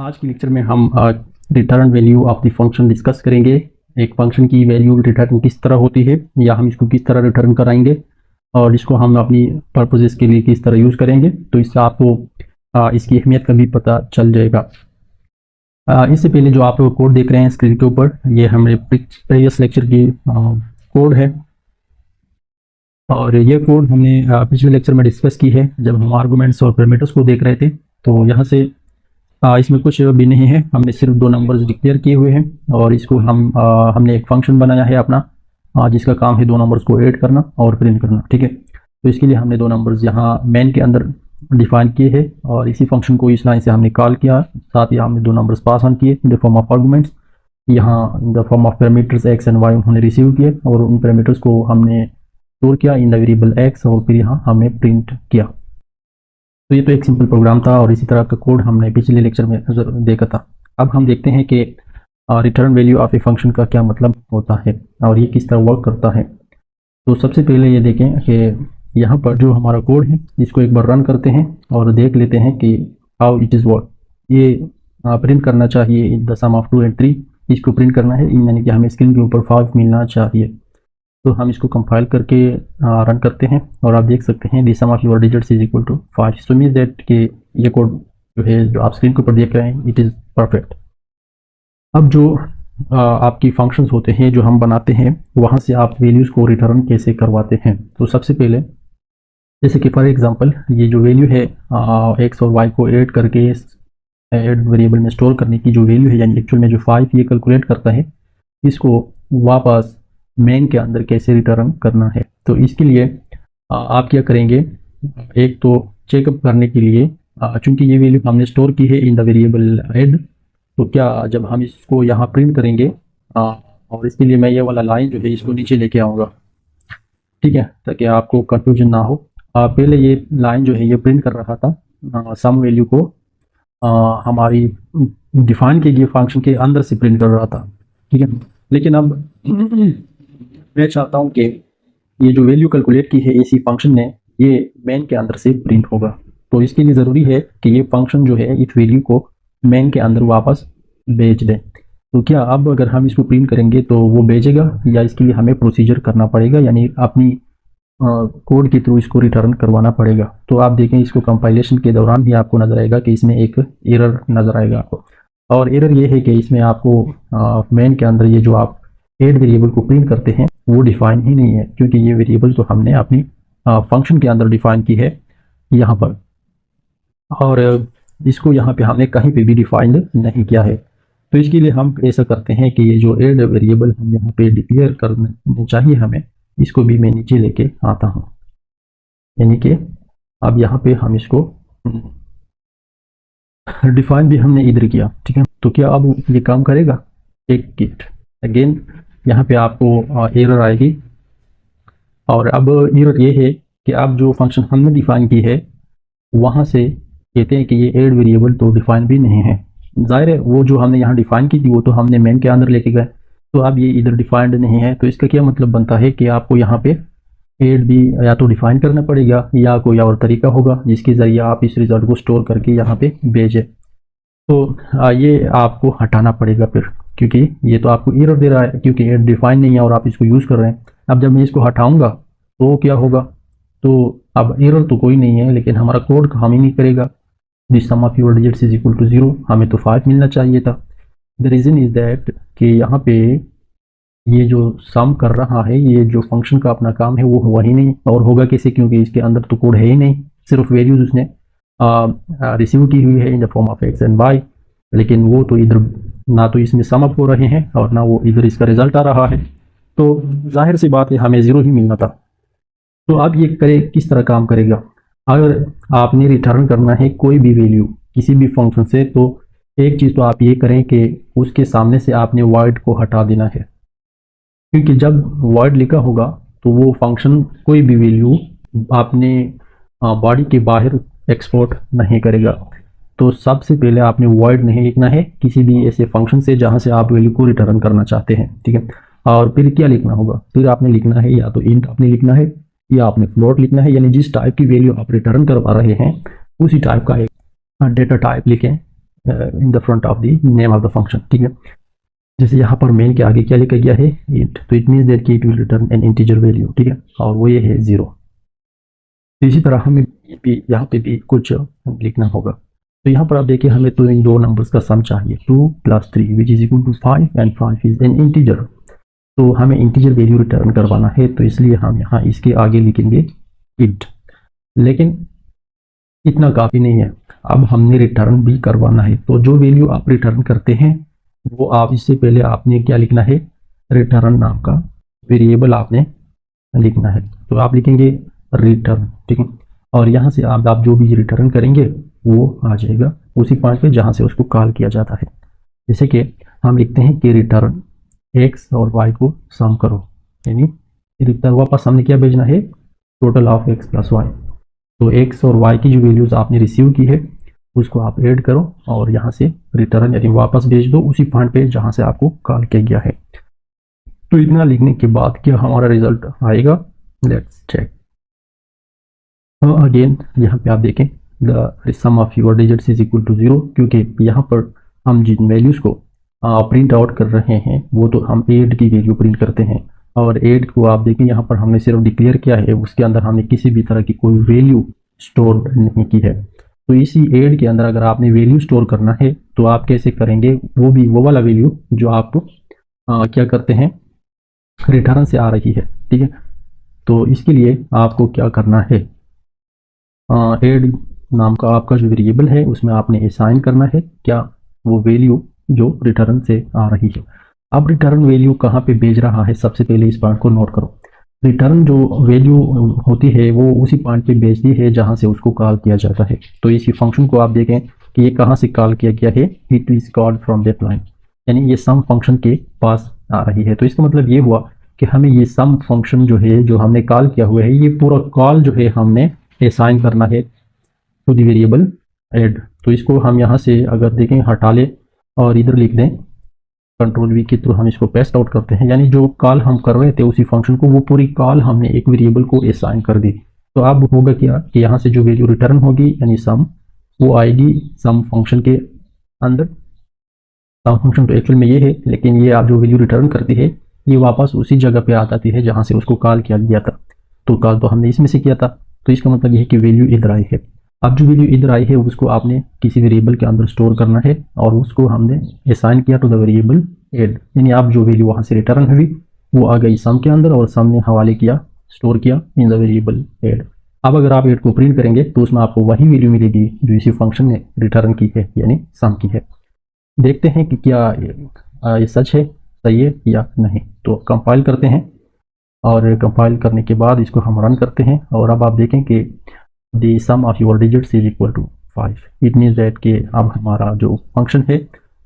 आज के लेक्चर में हम return value of the function discuss करेंगे। एक फंक्शन की वैल्यू रिटर्न किस तरह होती है या हम इसको किस तरह रिटर्न कराएंगे और इसको हम अपनी पर्पजेस के लिए किस तरह यूज़ करेंगे, तो इससे आपको इसकी अहमियत का भी पता चल जाएगा। इससे पहले जो आप कोड देख रहे हैं स्क्रीन के ऊपर, ये हमारे प्रीवियस लेक्चर की कोड है और ये कोड हमने पिछले लेक्चर में डिस्कस की है जब हम आर्गुमेंट्स और पैरामीटर्स को देख रहे थे। तो यहाँ से इसमें कुछ भी नहीं है, हमने सिर्फ दो नंबर्स डिक्लेयर किए हुए हैं और इसको हमने एक फंक्शन बनाया है अपना, जिसका काम है दो नंबर्स को ऐड करना और प्रिंट करना। ठीक है, तो इसके लिए हमने दो नंबर्स यहाँ मेन के अंदर डिफाइन किए हैं और इसी फंक्शन को इस लाइन से हमने कॉल किया। साथ ही हमने दो नंबर्स पास ऑन किए in the form of arguments, यहाँ in the form of parameters x and y उन्होंने रिसीव किए और उन पैरामीटर्स को हमने स्टोर किया इन द वेरिएबल एक्स और फिर यहाँ हमने प्रिंट किया। तो ये तो एक सिंपल प्रोग्राम था और इसी तरह का कोड हमने पिछले लेक्चर में देखा था। अब हम देखते हैं कि return value of a function का क्या मतलब होता है और ये किस तरह वर्क करता है। तो सबसे पहले ये देखें कि यहाँ पर जो हमारा कोड है इसको एक बार रन करते हैं और देख लेते हैं कि हाउ इट इज़ वर्क। ये प्रिंट करना चाहिए in the sum of 2 and 3, इसको प्रिंट करना है, यानी कि हमें स्क्रीन के ऊपर 5 मिलना चाहिए। तो हम इसको कंपाइल करके रन करते हैं और आप देख सकते हैं the sum of your digits is equal to 5। So means that कि ये कोड जो है जो आप स्क्रीन के ऊपर देख रहे हैं इट इज़ परफेक्ट। अब जो आपकी फंक्शंस होते हैं जो हम बनाते हैं वहाँ से आप वैल्यूज़ को रिटर्न कैसे करवाते हैं। तो सबसे पहले जैसे कि फॉर एग्जांपल ये जो वैल्यू है एक्स और वाई को ऐड करके ऐड वेरिएबल में स्टोर करने की जो वैल्यू है, यानी एक्चुअल में जो 5 ये कैलकुलेट करता है, इसको वापस मेन के अंदर कैसे रिटर्न करना है। तो इसके लिए आप क्या करेंगे, एक तो चेकअप करने के लिए चूंकि ये वैल्यू हमने स्टोर की है इन द वेरिएबल ऐड, तो क्या जब हम इसको यहाँ प्रिंट करेंगे और इसके लिए मैं ये वाला लाइन जो है इसको नीचे लेके आऊँगा, ठीक है, ताकि आपको कंफ्यूजन ना हो। पहले ये लाइन जो है ये प्रिंट कर रहा था सम वैल्यू को हमारी डिफाइन के लिए फंक्शन के अंदर से प्रिंट कर रहा था, ठीक है। लेकिन अब मैं चाहता हूँ कि ये जो वैल्यू कैलकुलेट की है इसी फंक्शन ने ये मेन के अंदर से प्रिंट होगा। तो इसके लिए ज़रूरी है कि ये फंक्शन जो है इस वैल्यू को मेन के अंदर वापस भेज दें। तो क्या अब अगर हम इसको प्रिंट करेंगे तो वो भेजेगा या इसके लिए हमें प्रोसीजर करना पड़ेगा, यानी अपनी कोड के थ्रू इसको रिटर्न करवाना पड़ेगा। तो आप देखें इसको कंपाइलेशन के दौरान ही आपको नज़र आएगा कि इसमें एक एरर नज़र आएगा आपको, और एरर ये है कि इसमें आपको मेन के अंदर ये जो आप ऐड वेरिएबल को प्रिंट करते हैं वो डिफाइन ही नहीं है, क्योंकि ये वेरिएबल तो हमने अपनी फंक्शन के अंदर डिफाइन की है यहाँ पर, और इसको यहाँ पे हमने कहीं पे भी डिफाइंड नहीं किया है। तो इसके लिए हम ऐसा करते हैं कि ये जो ऐड वेरिएबल हम यहाँ पे डिक्लेयर करने चाहिए हमें, इसको भी मैं नीचे लेके आता हूँ, यानी कि अब यहाँ पे हम इसको डिफाइन भी हमने इधर किया, ठीक है। तो क्या अब ये काम करेगा? एक किट अगेन यहाँ पे आपको एरर आएगी, और अब एरर ये है कि अब जो फंक्शन हमने डिफाइन की है वहाँ से कहते हैं कि ये ऐड वेरिएबल तो डिफाइन भी नहीं है। जाहिर है वो जो हमने यहाँ डिफाइन की थी वो तो हमने मेन के अंदर लेके गए, तो अब ये इधर डिफाइंड नहीं है। तो इसका क्या मतलब बनता है कि आपको यहाँ पे ऐड भी या तो डिफाइन करना पड़ेगा या कोई और तरीका होगा जिसके ज़रिए आप इस रिजल्ट को स्टोर करके यहाँ पे भेजें। तो ये आपको हटाना पड़ेगा फिर, क्योंकि ये तो आपको एरर दे रहा है क्योंकि ऐड डिफाइन नहीं है और आप इसको यूज़ कर रहे हैं। अब जब मैं इसको हटाऊँगा तो क्या होगा, तो अब एरर तो कोई नहीं है लेकिन हमारा कोड काम ही नहीं करेगा। This sum of your digits is equal to 0, हमें तो 5 मिलना चाहिए था। द रीज़न इज़ दैट कि यहाँ पे ये जो सम कर रहा है ये जो फंक्शन का अपना काम है वो हुआ ही नहीं, और होगा कैसे, क्योंकि इसके अंदर तो कोड है ही नहीं, सिर्फ वैल्यूज उसने रिसीव की हुई है in the form of X and Y, लेकिन वो तो इधर ना तो इसमें सम अप हो रहे हैं और ना वो इधर इसका रिजल्ट आ रहा है। तो जाहिर सी बात है हमें 0 ही मिलना था। तो अब ये करे किस तरह काम करेगा, अगर आपने रिटर्न करना है कोई भी वैल्यू किसी भी फंक्शन से, तो एक चीज़ तो आप ये करें कि उसके सामने से आपने वॉइड को हटा देना है, क्योंकि जब वॉइड लिखा होगा तो वो फंक्शन कोई भी वैल्यू आपने बॉडी के बाहर एक्सपोर्ट नहीं करेगा। तो सबसे पहले आपने वॉइड नहीं लिखना है किसी भी ऐसे फंक्शन से जहाँ से आप वैल्यू को रिटर्न करना चाहते हैं, ठीक है। और फिर क्या लिखना होगा, फिर आपने लिखना है या तो इंट आपने लिखना है या आपने फ्लोट लिखना है, यानी जिस टाइप की वैल्यू आप रिटर्न करवा रहे हैं उसी टाइप का एक डेटा टाइप लिखें in the front of the name of the function, ठीक है। जैसे यहाँ पर मेन के आगे क्या लिखा गया है, इंट, तो इट मीन्स दैट कि it will return N integer value, ठीक है, और वो ये है 0। तो इसी तरह हमें भी यहाँ पे भी कुछ लिखना होगा। तो यहाँ पर आप देखिए हमें तो इन दो नंबर्स का सम चाहिए, 2 + 3 which is equal to 5 and 5 is an integer. तो हमें इंटीजर वैल्यू रिटर्न करवाना है, तो इसलिए हम यहाँ इसके आगे लिखेंगे इंट। लेकिन इतना काफ़ी नहीं है, अब हमने रिटर्न भी करवाना है। तो जो वैल्यू आप रिटर्न करते हैं वो आप इससे पहले आपने क्या लिखना है, रिटर्न नाम का वेरिएबल आपने लिखना है। तो आप लिखेंगे रिटर्न, ठीक है, और यहाँ से आप जो भी रिटर्न करेंगे वो आ जाएगा उसी पॉइंट पे जहाँ से उसको कॉल किया जाता है। जैसे कि हम लिखते हैं कि रिटर्न एक्स और वाई को सम करो, यानी रिटर्न वापस हमने क्या भेजना है, total of X plus Y. तो एक्स और वाई की जो वैल्यूज़ आपने रिसीव की है उसको आप ऐड करो और यहाँ से रिटर्न यानी वापस भेज दो उसी पॉइंट पे जहाँ से आपको कॉल किया गया है। तो इतना लिखने के बाद क्या हमारा रिजल्ट आएगा, लेट्स चेक। अगेन यहाँ पे आप देखें the sum of your digits is equal to 0, क्योंकि यहाँ पर हम जिन वैल्यूज़ को प्रिंट आउट कर रहे हैं वो तो हम एड की वैल्यू प्रिंट करते हैं, और एड को आप देखें यहाँ पर हमने सिर्फ डिक्लेयर किया है, उसके अंदर हमने किसी भी तरह की कोई वैल्यू स्टोर नहीं की है। तो इसी एड के अंदर अगर आपने वैल्यू स्टोर करना है तो आप कैसे करेंगे, वो भी वो वाला वैल्यू जो आप क्या करते हैं रिटर्न से आ रही है, ठीक है। तो इसके लिए आपको क्या करना है, एड नाम का आपका जो वेरिएबल है उसमें आपने असाइन करना है क्या, वो वैल्यू जो रिटर्न से आ रही है। अब रिटर्न वैल्यू कहाँ पे भेज रहा है, सबसे पहले इस पॉइंट को नोट करो। रिटर्न जो वैल्यू होती है वो उसी पॉइंट पे भेजती है जहाँ से उसको कॉल किया जाता है। तो इसी फंक्शन को आप देखें कि ये कहाँ से कॉल किया गया है, it is called from that line, यानी ये सम फंक्शन के पास आ रही है। तो इसका मतलब ये हुआ कि हमें ये सम फंक्शन जो है जो हमने कॉल किया हुआ है ये पूरा कॉल जो है हमने असाइन करना है टू द वेरिएबल एड। तो इसको हम यहाँ से अगर देखें हटा ले और इधर लिख दें Ctrl+V के थ्रू हम इसको पेस्ट आउट करते हैं, यानी जो कॉल हम कर रहे थे उसी फंक्शन को वो पूरी कॉल हमने एक वेरिएबल को असाइन कर दी। तो अब होगा क्या कि यहाँ से जो वैल्यू रिटर्न होगी यानी सम, वो आएगी सम फंक्शन के अंदर। सम फंक्शन तो एक्चुअल में ये है, लेकिन ये आप जो वैल्यू रिटर्न करती है ये वापस उसी जगह पे आ जाती है जहाँ से उसको कॉल किया गया था। तो कॉल तो हमने इसमें से किया था, तो इसका मतलब ये है कि वैल्यू इधर आई है। अब जो वैल्यू इधर आई है उसको आपने किसी वेरिएबल के अंदर स्टोर करना है और उसको हमने असाइन किया टू द वेरिएबल एड, यानी आप जो वैल्यू वहाँ से रिटर्न हुई वो आ गई सम के अंदर और सम ने हवाले किया, स्टोर किया इन द वेरिएबल एड। अब अगर आप एड को प्रिंट करेंगे तो उसमें आपको वही वैल्यू मिलेगी जो इसी फंक्शन ने रिटर्न की है, यानी सम की है। देखते हैं कि क्या ये सच है, सही है या नहीं। तो कंपाइल करते हैं और कंपाइल करने के बाद इसको हम रन करते हैं और अब आप देखें कि the sum of your digits is equal to 5। It means that कि अब हमारा जो फंक्शन है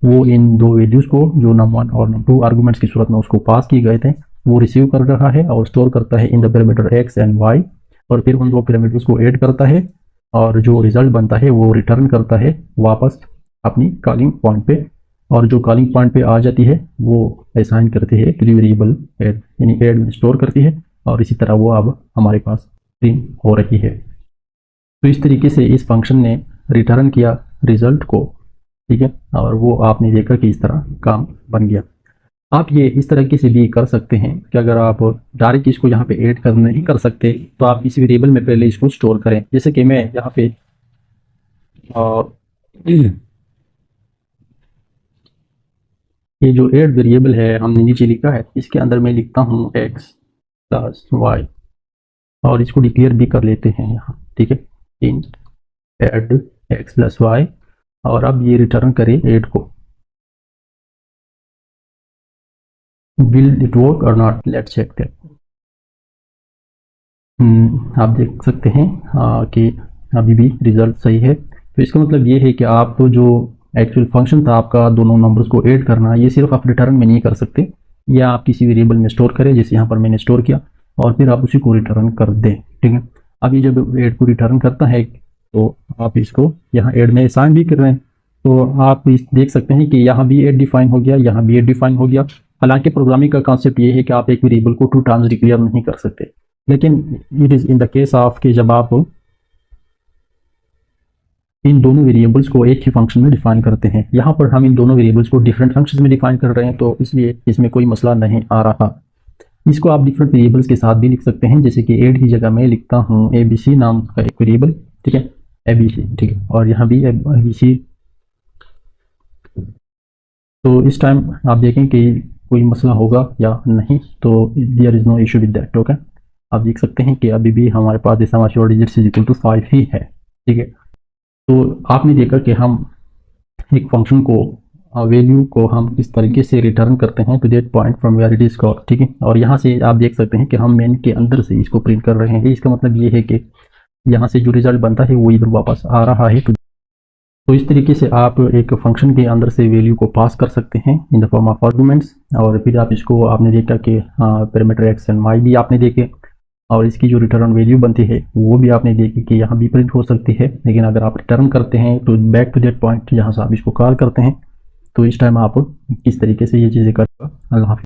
वो इन दो वैल्यूज़ को जो num1 और num2 आर्गूमेंट्स की सूरत में उसको पास किए गए थे वो रिसीव कर रहा है और स्टोर करता है in the parameter X and Y, और फिर उन दो पैरामीटर्स को ऐड करता है और जो रिजल्ट बनता है वो रिटर्न करता है वापस अपनी कॉलिंग पॉइंट पे, और जो कॉलिंग पॉइंट पे आ जाती है वो असाइन करती है वेरिएबल एड, यानी एड में स्टोर करती है और इसी तरह वो अब हमारे पास प्रिंट हो रही है। तो इस तरीके से इस फंक्शन ने रिटर्न किया रिजल्ट को, ठीक है, और वो आपने देखा कि इस तरह काम बन गया। आप ये इस तरीके से भी कर सकते हैं कि अगर आप डायरेक्ट इसको यहाँ पे ऐड कर नहीं कर सकते तो आप इस वेरिएबल में पहले इसको स्टोर करें। जैसे कि मैं यहाँ पे ये जो ऐड वेरिएबल है हमने नीचे लिखा है इसके अंदर मैं लिखता हूँ एक्स प्लस वाई और इसको डिक्लेयर भी कर लेते हैं यहाँ, ठीक है, int add X plus Y, और अब ये रिटर्न करें ऐड को। विल इट वर्क और नॉट, लेट्स चेक दैट। आप देख सकते हैं कि अभी भी रिजल्ट सही है। तो इसका मतलब ये है कि आप तो जो एक्चुअल फंक्शन था आपका दोनों नंबर्स को ऐड करना, ये सिर्फ आप रिटर्न में नहीं कर सकते, या आप किसी वेरिएबल में स्टोर करें जैसे यहाँ पर मैंने स्टोर किया और फिर आप उसी को रिटर्न कर दें, ठीक है। अब ये जब ऐड को रिटर्न करता है तो आप इसको यहाँ ऐड में असाइन भी कर रहे हैं, तो आप इस देख सकते हैं कि यहाँ भी ऐड डिफाइन हो गया, यहाँ भी ऐड डिफाइन हो गया। हालांकि प्रोग्रामिंग का कॉन्सेप्ट ये है कि आप एक वेरिएबल को 2 टाइम्स डिक्लेयर नहीं कर सकते, लेकिन it is in the case of कि जब आप इन दोनों वेरिएबल्स को एक ही फंक्शन में डिफाइन करते हैं। यहाँ पर हम इन दोनों वेरिएबल्स को डिफरेंट फंक्शंस में डिफाइन कर रहे हैं, तो इसलिए इसमें कोई मसला नहीं आ रहा। इसको आप डिफरेंट वेरिएबल्स के साथ भी लिख सकते हैं, जैसे कि एड की जगह मैं लिखता हूँ ABC नाम का एक वेरिएबल, ठीक है, ABC, ठीक है, और यहाँ भी ABC। तो इस टाइम आप देखें कि कोई मसला होगा या नहीं, तो there is no issue with that. Okay, आप देख सकते हैं कि अभी भी हमारे पास decimal digits is equal to 5 ही है, ठीक है। तो आपने देखा कि हम एक फंक्शन को वैल्यू को हम इस तरीके से रिटर्न करते हैं to that point from where it is called, ठीक है। और यहाँ से आप देख सकते हैं कि हम मेन के अंदर से इसको प्रिंट कर रहे हैं। इसका मतलब ये है कि यहाँ से जो रिजल्ट बनता है वो इधर वापस आ रहा है। तो इस तरीके से आप एक फंक्शन के अंदर से वैल्यू को पास कर सकते हैं इन द फॉर्म ऑफ आर्गुमेंट्स, और फिर आप इसको आपने देखा कि पैरामीटर एक्स एंड वाई भी आपने देखे, और इसकी जो रिटर्न वैल्यू बनती है वो भी आपने देखी कि यहाँ भी प्रिंट हो सकती है। लेकिन अगर आप रिटर्न करते हैं तो बैक टू दैट पॉइंट जहाँ से आप इसको कॉल करते हैं, तो इस टाइम आप किस तरीके से ये चीज़ें करेगा। अल्लाह हाफ़िज़।